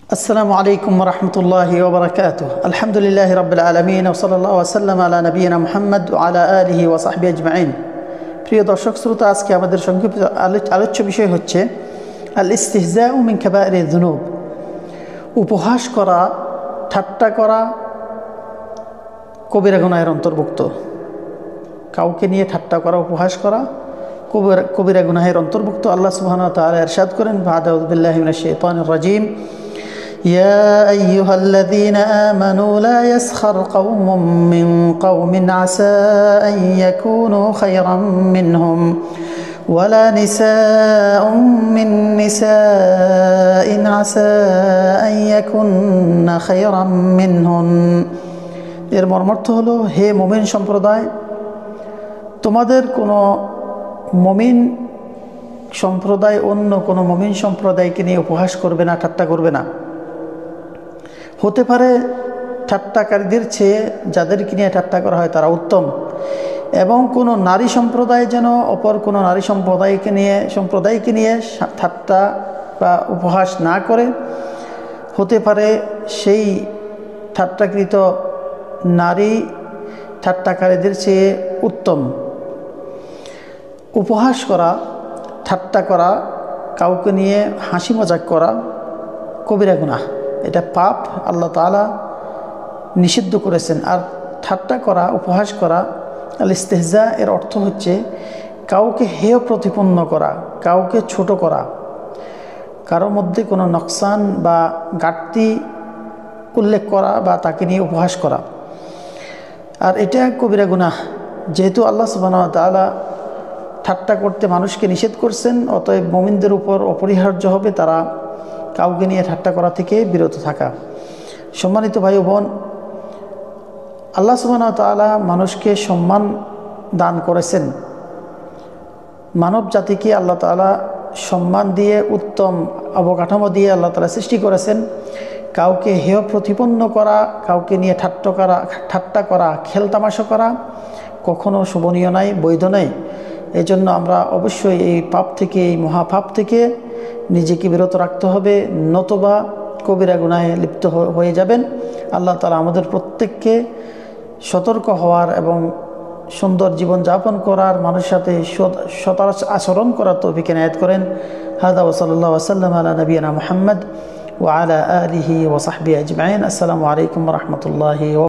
السلام عليكم ورحمة الله وبركاته. الحمد لله رب العالمين وصلى الله وسلم على نبينا محمد وعلى آله وصحبه أجمعين. প্রিয় দর্শক শ্রোতা, আজকে আমাদের সংক্ষিপ্ত আলোচ্য বিষয় হচ্ছে আল ইস্তিহজাউ মিন কাবাইরিজ যুনুব। উপহাস করা, ঠাট্টা করা কবিরা গুনাহের অন্তর্ভুক্ত। কাউকে নিয়ে ঠাট্টা করা, উপহাস করা কবিরা গুনাহের অন্তর্ভুক্ত। আল্লাহ সুবহানাহু ওয়া তাআলা ইরশাদ করেন, আউযু বিল্লাহি মিনাশ শাইতানির রাজীম, يا أيها الذين آمنوا لا يسخر قوم من قوم عسى أن يكونوا خيرا منهم ولا نساء من نساء عسى أن يكن خيرا منهن। এর মর্মার্থ হলো, হে মুমিন সম্প্রদায়, তোমাদের কোনো মুমিন সম্প্রদায় অন্য কোনো মুমিন সম্প্রদায়কে নিয়ে উপহাস করবে না, ঠাট্টা করবে না। হতে পারে ঠাট্টাকারীদের চেয়ে যাদেরকে নিয়ে ঠাট্টা করা হয় তারা উত্তম, এবং কোনো নারী সম্প্রদায় যেন অপর কোনো নারী সম্প্রদায়কে নিয়ে ঠাট্টা বা উপহাস না করে। হতে পারে সেই ঠাট্টাকৃত নারী ঠাট্টাকারীদের চেয়ে উত্তম। উপহাস করা, ঠাট্টা করা, কাউকে নিয়ে হাসি মজাক করা কবিরা গুনাহ, এটা পাপ, আল্লাহ তাআলা নিষিদ্ধ করেছেন। আর ঠাট্টা করা, উপহাস করা, আল ইস্তিহজা এর অর্থ হচ্ছে কাউকে হেয় প্রতিপন্ন করা, কাউকে ছোট করা, কারোর মধ্যে কোনো নকসান বা ঘাটতি উল্লেখ করা বা তাকে নিয়ে উপহাস করা। আর এটা কবিরা গুনাহ। যেহেতু আল্লাহ সুবহানাহু ওয়া তাআলা ঠাট্টা করতে মানুষকে নিষেধ করছেন, অতএব মুমিনদের উপর অপরিহার্য হবে তারা কাউকে নিয়ে ঠাট্টা করা থেকে বিরত থাকা। সম্মানিত ভাই ও বোন, আল্লাহ সুবহানাহু ওয়া তাআলা মানুষকে সম্মান দান করেছেন। মানব জাতিকে আল্লাহ তাআলা সম্মান দিয়ে, উত্তম অবকাঠামো দিয়ে আল্লাহ তাআলা সৃষ্টি করেছেন। কাউকে হেয় প্রতিপন্ন করা, কাউকে নিয়ে ঠাট্টা করা, খেলতামাশা করা কখনো শোভনীয় নয়, বৈধ নয়। এই জন্য আমরা অবশ্যই এই পাপ থেকে, এই মহাপাপ থেকে নিজেকে বিরত রাখতে হবে, নতুবা কবিরা গুনাহে লিপ্ত হয়ে যাবেন। আল্লাহ তাআলা আমাদের প্রত্যেককে সতর্ক হওয়ার এবং সুন্দর জীবনযাপন করার, মানুষের সাথে সৎ আচরণ করার তৌফিক এনায়েত করেন। হাদা ওয়া সাল্লাল্লাহু ওয়া সাল্লাম আলা নবিয়িনা মুহাম্মদ ওয়া আলা আলিহি ওয়া সাহবিহি আজমাইন। আসসালামু আলাইকুম ওয়া রাহমাতুল্লাহি।